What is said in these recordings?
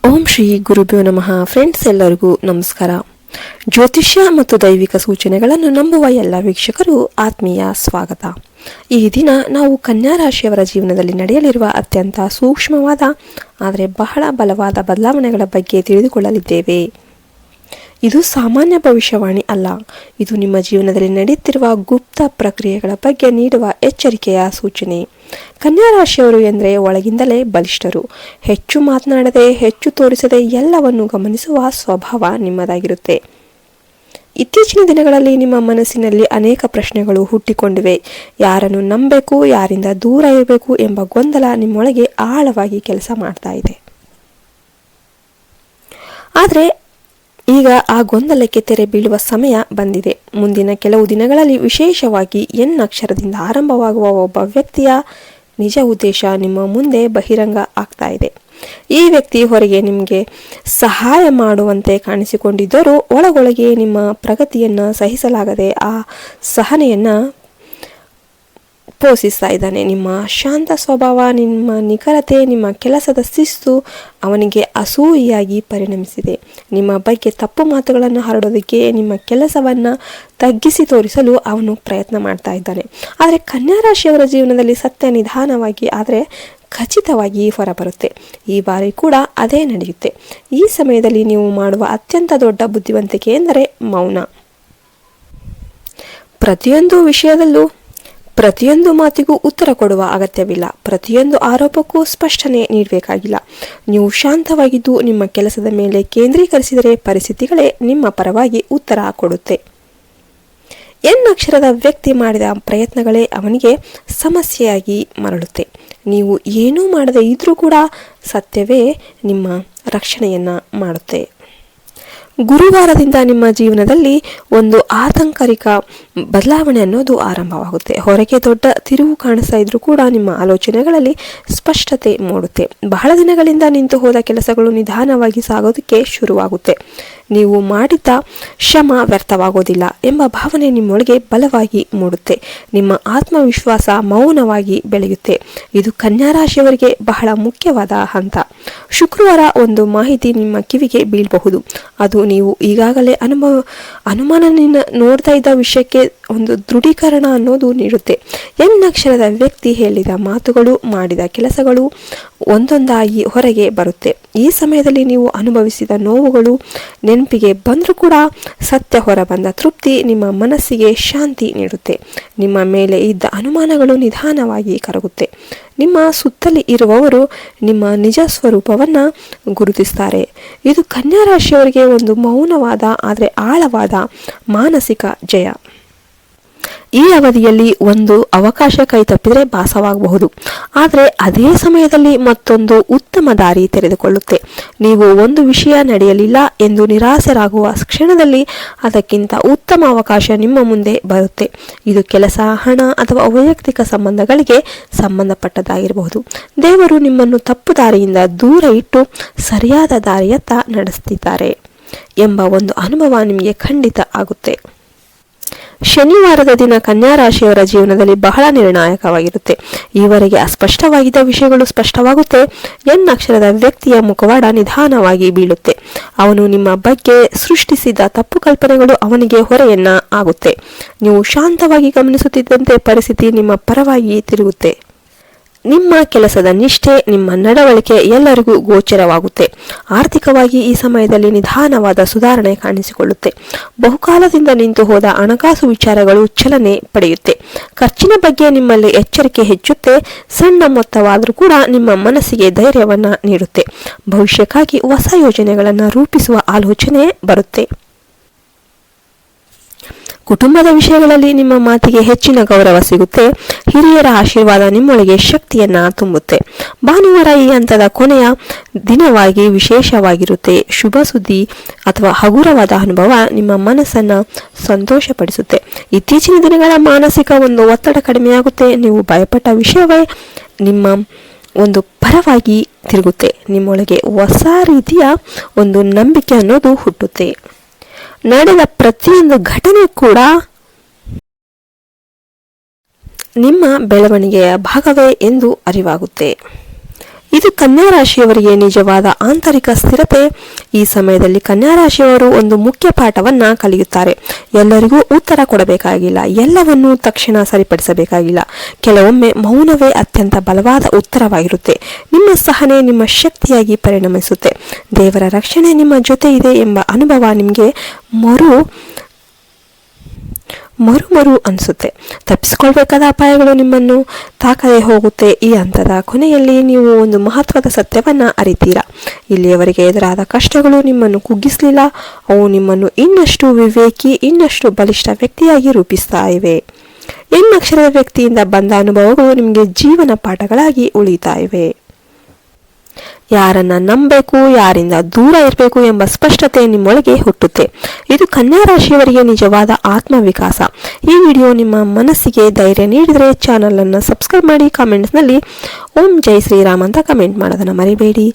ಓಂ ಶ್ರೀ ಗುರುಭ್ಯೋ ನಮಃ. ಫ್ರೆಂಡ್ಸ್, ಎಲ್ಲರಿಗೂ ನಮಸ್ಕಾರ. ಜ್ಯೋತಿಷ್ಯ ಮತ್ತು ದೈವಿಕ ಸೂಚನೆಗಳನ್ನು ನಂಬುವ ಎಲ್ಲ ವೀಕ್ಷಕರು ಆತ್ಮೀಯ ಸ್ವಾಗತ. ಈ ದಿನ ನಾವು ಕನ್ಯಾ ರಾಶಿಯವರ ಜೀವನದಲ್ಲಿ ನಡೆಯಲಿರುವ ಅತ್ಯಂತ ಸೂಕ್ಷ್ಮವಾದ ಆದರೆ ಬಹಳ ಬಲವಾದ ಬದಲಾವಣೆಗಳ ಬಗ್ಗೆ ತಿಳಿದುಕೊಳ್ಳಲಿದ್ದೇವೆ. ಇದು ಸಾಮಾನ್ಯ ಭವಿಷ್ಯವಾಣಿ ಅಲ್ಲ, ಇದು ನಿಮ್ಮ ಜೀವನದಲ್ಲಿ ನಡೆಯುತ್ತಿರುವ ಗುಪ್ತ ಪ್ರಕ್ರಿಯೆಗಳ ಬಗ್ಗೆ ನೀಡುವ ಎಚ್ಚರಿಕೆಯ ಸೂಚನೆ. ಕನ್ಯಾ ರಾಶಿಯವರು ಎಂದರೆ ಒಳಗಿಂದಲೇ ಬಲಿಷ್ಠರು. ಹೆಚ್ಚು ಮಾತನಾಡದೆ, ಹೆಚ್ಚು ತೋರಿಸದೆ ಎಲ್ಲವನ್ನು ಗಮನಿಸುವ ಸ್ವಭಾವ ನಿಮ್ಮದಾಗಿರುತ್ತೆ. ಇತ್ತೀಚಿನ ದಿನಗಳಲ್ಲಿ ನಿಮ್ಮ ಮನಸ್ಸಿನಲ್ಲಿ ಅನೇಕ ಪ್ರಶ್ನೆಗಳು ಹುಟ್ಟಿಕೊಂಡಿವೆ. ಯಾರನ್ನು ನಂಬಬೇಕು, ಯಾರಿಂದ ದೂರ ಇರಬೇಕು ಎಂಬ ಗೊಂದಲ ನಿಮ್ಮೊಳಗೆ ಆಳವಾಗಿ ಕೆಲಸ ಮಾಡ್ತಾ ಇದೆ. ಆದರೆ ಈಗ ಆ ಗೊಂದಲಕ್ಕೆ ತೆರೆ ಬೀಳುವ ಸಮಯ ಬಂದಿದೆ. ಮುಂದಿನ ಕೆಲವು ದಿನಗಳಲ್ಲಿ ವಿಶೇಷವಾಗಿ ಎನ್ ಅಕ್ಷರದಿಂದ ಆರಂಭವಾಗುವ ಒಬ್ಬ ವ್ಯಕ್ತಿಯ ನಿಜ ಉದ್ದೇಶ ನಿಮ್ಮ ಮುಂದೆ ಬಹಿರಂಗ ಆಗ್ತಾ ಇದೆ. ಈ ವ್ಯಕ್ತಿ ಹೊರಗೆ ನಿಮಗೆ ಸಹಾಯ ಮಾಡುವಂತೆ ಕಾಣಿಸಿಕೊಂಡಿದ್ದರೂ ಒಳಗೊಳಗೆ ನಿಮ್ಮ ಪ್ರಗತಿಯನ್ನು ಸಹಿಸಲಾಗದೆ ಆ ಸಹನೆಯನ್ನು ಪೋಷಿಸ್ತಾ ಇದ್ದಾನೆ. ನಿಮ್ಮ ಶಾಂತ ಸ್ವಭಾವ, ನಿಮ್ಮ ನಿಖರತೆ, ನಿಮ್ಮ ಕೆಲಸದ ಶಿಸ್ತು ಅವನಿಗೆ ಅಸೂಯೆಯಾಗಿ ಪರಿಣಮಿಸಿದೆ. ನಿಮ್ಮ ಬಗ್ಗೆ ತಪ್ಪು ಮಾತುಗಳನ್ನು ಹರಡೋದಕ್ಕೆ, ನಿಮ್ಮ ಕೆಲಸವನ್ನು ತಗ್ಗಿಸಿ ತೋರಿಸಲು ಅವನು ಪ್ರಯತ್ನ ಮಾಡ್ತಾ ಇದ್ದಾನೆ. ಆದರೆ ಕನ್ಯಾ ರಾಶಿಯವರ ಜೀವನದಲ್ಲಿ ಸತ್ಯ ನಿಧಾನವಾಗಿ ಆದರೆ ಖಚಿತವಾಗಿ ಹೊರಬರುತ್ತೆ. ಈ ಬಾರಿ ಕೂಡ ಅದೇ ನಡೆಯುತ್ತೆ. ಈ ಸಮಯದಲ್ಲಿ ನೀವು ಮಾಡುವ ಅತ್ಯಂತ ದೊಡ್ಡ ಬುದ್ಧಿವಂತಿಕೆ ಎಂದರೆ ಮೌನ. ಪ್ರತಿಯೊಂದು ಮಾತಿಗೂ ಉತ್ತರ ಕೊಡುವ ಅಗತ್ಯವಿಲ್ಲ. ಪ್ರತಿಯೊಂದು ಆರೋಪಕ್ಕೂ ಸ್ಪಷ್ಟನೆ ನೀಡಬೇಕಾಗಿಲ್ಲ. ನೀವು ಶಾಂತವಾಗಿದ್ದು ನಿಮ್ಮ ಕೆಲಸದ ಮೇಲೆ ಕೇಂದ್ರೀಕರಿಸಿದರೆ ಪರಿಸ್ಥಿತಿಗಳೇ ನಿಮ್ಮ ಪರವಾಗಿ ಉತ್ತರ ಕೊಡುತ್ತೆ. ಎನ್ ಅಕ್ಷರದ ವ್ಯಕ್ತಿ ಮಾಡಿದ ಪ್ರಯತ್ನಗಳೇ ಅವನಿಗೆ ಸಮಸ್ಯೆಯಾಗಿ ಮರಳುತ್ತೆ. ನೀವು ಏನೂ ಮಾಡದೇ ಇದ್ರೂ ಕೂಡ ಸತ್ಯವೇ ನಿಮ್ಮ ರಕ್ಷಣೆಯನ್ನು ಮಾಡುತ್ತೆ. ಗುರುವಾರದಿಂದ ನಿಮ್ಮ ಜೀವನದಲ್ಲಿ ಒಂದು ಆತಂಕರಿಕ ಬದಲಾವಣೆ ಅನ್ನೋದು ಆರಂಭವಾಗುತ್ತೆ. ಹೊರಗೆ ದೊಡ್ಡ ತಿರುವು ಕಾಣಿಸ್ತಾ ಇದ್ರೂ ಕೂಡ ನಿಮ್ಮ ಆಲೋಚನೆಗಳಲ್ಲಿ ಸ್ಪಷ್ಟತೆ ಮೂಡುತ್ತೆ. ಬಹಳ ದಿನಗಳಿಂದ ನಿಂತು ಹೋದ ಕೆಲಸಗಳು ನಿಧಾನವಾಗಿ ಸಾಗೋದಕ್ಕೆ ಶುರುವಾಗುತ್ತೆ. ನೀವು ಮಾಡಿದ್ದ ಶ್ರಮ ವ್ಯರ್ಥವಾಗೋದಿಲ್ಲ ಎಂಬ ಭಾವನೆ ನಿಮ್ಮೊಳಗೆ ಬಲವಾಗಿ ಮೂಡುತ್ತೆ. ನಿಮ್ಮ ಆತ್ಮವಿಶ್ವಾಸ ಮೌನವಾಗಿ ಬೆಳೆಯುತ್ತೆ. ಇದು ಕನ್ಯಾ ರಾಶಿಯವರಿಗೆ ಬಹಳ ಮುಖ್ಯವಾದ ಹಂತ. ಶುಕ್ರವಾರ ಒಂದು ಮಾಹಿತಿ ನಿಮ್ಮ ಕಿವಿಗೆ ಬೀಳಬಹುದು. ಅದು ನೀವು ಈಗಾಗಲೇ ಅನುಮಾನದಿಂದ ನೋಡ್ತಾ ಇದ್ದ ವಿಷಯಕ್ಕೆ ಒಂದು ದೃಢೀಕರಣ ಅನ್ನೋದು ನೀಡುತ್ತೆ. ಎನ್ ಅಕ್ಷರದ ವ್ಯಕ್ತಿ ಹೇಳಿದ ಮಾತುಗಳು, ಮಾಡಿದ ಕೆಲಸಗಳು ಒಂದೊಂದಾಗಿ ಹೊರಗೆ ಬರುತ್ತೆ. ಈ ಸಮಯದಲ್ಲಿ ನೀವು ಅನುಭವಿಸಿದ ನೋವುಗಳು ನೆನಪಿಗೆ ಬಂದರೂ ಕೂಡ ಸತ್ಯ ಹೊರಬಂದ ತೃಪ್ತಿ ನಿಮ್ಮ ಮನಸ್ಸಿಗೆ ಶಾಂತಿ ನೀಡುತ್ತೆ. ನಿಮ್ಮ ಮೇಲೆ ಇದ್ದ ಅನುಮಾನಗಳು ನಿಧಾನವಾಗಿ ಕರಗುತ್ತೆ. ನಿಮ್ಮ ಸುತ್ತಲೇ ಇರುವವರು ನಿಮ್ಮ ನಿಜ ಸ್ವರೂಪವನ್ನು ಗುರುತಿಸ್ತಾರೆ. ಇದು ಕನ್ಯಾ ರಾಶಿಯವರಿಗೆ ಒಂದು ಮೌನವಾದ ಆದರೆ ಆಳವಾದ ಮಾನಸಿಕ ಜಯ. ಈ ಅವಧಿಯಲ್ಲಿ ಒಂದು ಅವಕಾಶ ಕೈತಪ್ಪಿದರೆ ಭಾಸವಾಗಬಹುದು, ಆದರೆ ಅದೇ ಸಮಯದಲ್ಲಿ ಮತ್ತೊಂದು ಉತ್ತಮ ದಾರಿ ತೆರೆದುಕೊಳ್ಳುತ್ತೆ. ನೀವು ಒಂದು ವಿಷಯ ನಡೆಯಲಿಲ್ಲ ಎಂದು ನಿರಾಸರಾಗುವ ಕ್ಷಣದಲ್ಲಿ ಅದಕ್ಕಿಂತ ಉತ್ತಮ ಅವಕಾಶ ನಿಮ್ಮ ಮುಂದೆ ಬರುತ್ತೆ. ಇದು ಕೆಲಸ, ಹಣ ಅಥವಾ ವೈಯಕ್ತಿಕ ಸಂಬಂಧಗಳಿಗೆ ಸಂಬಂಧಪಟ್ಟದಾಗಿರಬಹುದು. ದೇವರು ನಿಮ್ಮನ್ನು ತಪ್ಪು ದಾರಿಯಿಂದ ದೂರ ಇಟ್ಟು ಸರಿಯಾದ ದಾರಿಯತ್ತ ನಡೆಸ್ತಿದ್ದಾರೆ ಎಂಬ ಒಂದು ಅನುಭವ ನಿಮಗೆ ಖಂಡಿತ ಆಗುತ್ತೆ. ಶನಿವಾರದ ದಿನ ಕನ್ಯಾ ರಾಶಿಯವರ ಜೀವನದಲ್ಲಿ ಬಹಳ ನಿರ್ಣಾಯಕವಾಗಿರುತ್ತೆ. ಈವರೆಗೆ ಅಸ್ಪಷ್ಟವಾಗಿದ್ದ ವಿಷಯಗಳು ಸ್ಪಷ್ಟವಾಗುತ್ತೆ. ಎನ್ ಅಕ್ಷರದ ವ್ಯಕ್ತಿಯ ಮುಖವಾಡ ನಿಧಾನವಾಗಿ ಬೀಳುತ್ತೆ. ಅವನು ನಿಮ್ಮ ಬಗ್ಗೆ ಸೃಷ್ಟಿಸಿದ ತಪ್ಪು ಕಲ್ಪನೆಗಳು ಅವನಿಗೆ ಹೊರೆಯನ್ನ ಆಗುತ್ತೆ. ನೀವು ಶಾಂತವಾಗಿ ಗಮನಿಸುತ್ತಿದ್ದಂತೆ ಪರಿಸ್ಥಿತಿ ನಿಮ್ಮ ಪರವಾಗಿ ತಿರುಗುತ್ತೆ. ನಿಮ್ಮ ಕೆಲಸದ ನಿಷ್ಠೆ, ನಿಮ್ಮ ನಡವಳಿಕೆ ಎಲ್ಲರಿಗೂ ಗೋಚರವಾಗುತ್ತೆ. ಆರ್ಥಿಕವಾಗಿ ಈ ಸಮಯದಲ್ಲಿ ನಿಧಾನವಾದ ಸುಧಾರಣೆ ಕಾಣಿಸಿಕೊಳ್ಳುತ್ತೆ. ಬಹುಕಾಲದಿಂದ ನಿಂತು ಹೋದ ಹಣಕಾಸು ವಿಚಾರಗಳು ಚಲನೆ ಪಡೆಯುತ್ತೆ. ಖರ್ಚಿನ ಬಗ್ಗೆ ನಿಮ್ಮಲ್ಲಿ ಎಚ್ಚರಿಕೆ ಹೆಚ್ಚುತ್ತೆ. ಸಣ್ಣ ಮೊತ್ತವಾದರೂ ಕೂಡ ನಿಮ್ಮ ಮನಸ್ಸಿಗೆ ಧೈರ್ಯವನ್ನ ನೀಡುತ್ತೆ. ಭವಿಷ್ಯಕ್ಕಾಗಿ ಹೊಸ ಯೋಜನೆಗಳನ್ನು ರೂಪಿಸುವ ಆಲೋಚನೆ ಬರುತ್ತೆ. ಕುಟುಂಬದ ವಿಷಯಗಳಲ್ಲಿ ನಿಮ್ಮ ಮಾತಿಗೆ ಹೆಚ್ಚಿನ ಗೌರವ ಸಿಗುತ್ತೆ. ಹಿರಿಯರ ಆಶೀರ್ವಾದ ನಿಮ್ಮೊಳಗೆ ಶಕ್ತಿಯನ್ನ ತುಂಬುತ್ತೆ. ಭಾನುವಾರ ಈ ಹಂತದ ಕೊನೆಯ ದಿನವಾಗಿ ವಿಶೇಷವಾಗಿರುತ್ತೆ. ಶುಭ ಸುದ್ದಿ ಅಥವಾ ಹಗುರವಾದ ಅನುಭವ ನಿಮ್ಮ ಮನಸ್ಸನ್ನ ಸಂತೋಷಪಡಿಸುತ್ತೆ. ಇತ್ತೀಚಿನ ದಿನಗಳ ಮಾನಸಿಕ ಒಂದು ಒತ್ತಡ ಕಡಿಮೆಯಾಗುತ್ತೆ. ನೀವು ಭಯಪಟ್ಟ ವಿಷಯವೇ ನಿಮ್ಮ ಒಂದು ಪರವಾಗಿ ತಿರುಗುತ್ತೆ. ನಿಮ್ಮೊಳಗೆ ಹೊಸ ರೀತಿಯ ಒಂದು ನಂಬಿಕೆ ಅನ್ನೋದು ಹುಟ್ಟುತ್ತೆ. ನಡೆದ ಪ್ರತಿಯೊಂದು ಘಟನೆ ಕೂಡ ನಿಮ್ಮ ಬೆಳವಣಿಗೆಯ ಭಾಗವೇ ಎಂದು ಅರಿವಾಗುತ್ತೆ. ಇದು ಕನ್ಯಾ ರಾಶಿಯವರಿಗೆ ನಿಜವಾದ ಆಂತರಿಕ ಸ್ಥಿರತೆ. ಈ ಸಮಯದಲ್ಲಿ ಕನ್ಯಾ ರಾಶಿಯವರು ಒಂದು ಮುಖ್ಯ ಪಾಠವನ್ನ ಕಲಿಯುತ್ತಾರೆ. ಎಲ್ಲರಿಗೂ ಉತ್ತರ ಕೊಡಬೇಕಾಗಿಲ್ಲ, ಎಲ್ಲವನ್ನೂ ತಕ್ಷಣ ಸರಿಪಡಿಸಬೇಕಾಗಿಲ್ಲ. ಕೆಲವೊಮ್ಮೆ ಮೌನವೇ ಅತ್ಯಂತ ಬಲವಾದ ಉತ್ತರವಾಗಿರುತ್ತೆ. ನಿಮ್ಮ ಸಹನೆ ನಿಮ್ಮ ಶಕ್ತಿಯಾಗಿ ಪರಿಣಮಿಸುತ್ತೆ. ದೇವರ ರಕ್ಷಣೆ ನಿಮ್ಮ ಜೊತೆ ಇದೆ ಎಂಬ ಅನುಭವ ನಿಮಗೆ ಮರು ಅನಿಸುತ್ತೆ. ತಪ್ಪಿಸಿಕೊಳ್ಬೇಕಾದ ಅಪಾಯಗಳು ನಿಮ್ಮನ್ನು ತಾಕದೆ ಹೋಗುತ್ತೆ. ಈ ಹಂತದ ಕೊನೆಯಲ್ಲಿ ನೀವು ಒಂದು ಮಹತ್ವದ ಸತ್ಯವನ್ನ ಅರಿತೀರಾ. ಇಲ್ಲಿಯವರೆಗೆ ಎದುರಾದ ಕಷ್ಟಗಳು ನಿಮ್ಮನ್ನು ಕುಗ್ಗಿಸಲಿಲ್ಲ, ಅವು ನಿಮ್ಮನ್ನು ಇನ್ನಷ್ಟು ವಿವೇಕಿ, ಇನ್ನಷ್ಟು ಬಲಿಷ್ಠ ವ್ಯಕ್ತಿಯಾಗಿ ರೂಪಿಸ್ತಾ ಇವೆ. ಎನ್ನಕ್ಷರದ ವ್ಯಕ್ತಿಯಿಂದ ಬಂದ ಅನುಭವಗಳು ನಿಮಗೆ ಜೀವನ ಪಾಠಗಳಾಗಿ ಉಳಿತಾ ಇವೆ. ಯಾರನ್ನ ನಂಬಬೇಕು, ಯಾರಿಂದ ದೂರ ಇರಬೇಕು ಎಂಬ ಸ್ಪಷ್ಟತೆ ನಿಮ್ಮೊಳಗೆ ಹುಟ್ಟುತ್ತೆ. ಇದು ಕನ್ಯಾ ರಾಶಿಯವರಿಗೆ ನಿಜವಾದ ಆತ್ಮವಿಕಾಸ. ಈ ವಿಡಿಯೋ ನಿಮ್ಮ ಮನಸ್ಸಿಗೆ ಧೈರ್ಯ ನೀಡಿದರೆ ಚಾನಲ್ ಅನ್ನು ಸಬ್ಸ್ಕ್ರೈಬ್ ಮಾಡಿ. ಕಾಮೆಂಟ್ಸ್ನಲ್ಲಿ ಓಂ ಜೈ ಶ್ರೀರಾಮ್ ಅಂತ ಕಮೆಂಟ್ ಮಾಡೋದನ್ನು ಮರಿಬೇಡಿ.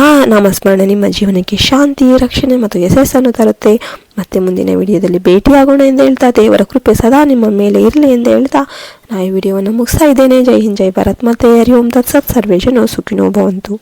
ಆ ನಾಮಸ್ಮರಣೆ ನಿಮ್ಮ ಜೀವನಕ್ಕೆ ಶಾಂತಿ, ರಕ್ಷಣೆ ಮತ್ತು ಯಶಸ್ಸನ್ನು ತರುತ್ತೆ. ಮತ್ತೆ ಮುಂದಿನ ವಿಡಿಯೋದಲ್ಲಿ ಭೇಟಿಯಾಗೋಣ ಎಂದು ಹೇಳ್ತಾ, ದೇವರ ಕೃಪೆ ಸದಾ ನಿಮ್ಮ ಮೇಲೆ ಇರಲಿ ಎಂದು ಹೇಳ್ತಾ ನಾ ಈ ವಿಡಿಯೋವನ್ನು ಮುಗಿಸ್ತಾ ಇದ್ದೇನೆ. ಜೈ ಹಿಂದ್, ಜೈ ಭಾರತ್, ಮತ್ತೆ ಹರಿ ಓಂ ತತ್ಸತ್. ಸರ್ವೇ ಜನೋ ಸುಖಿನೋ ಭವಂತು.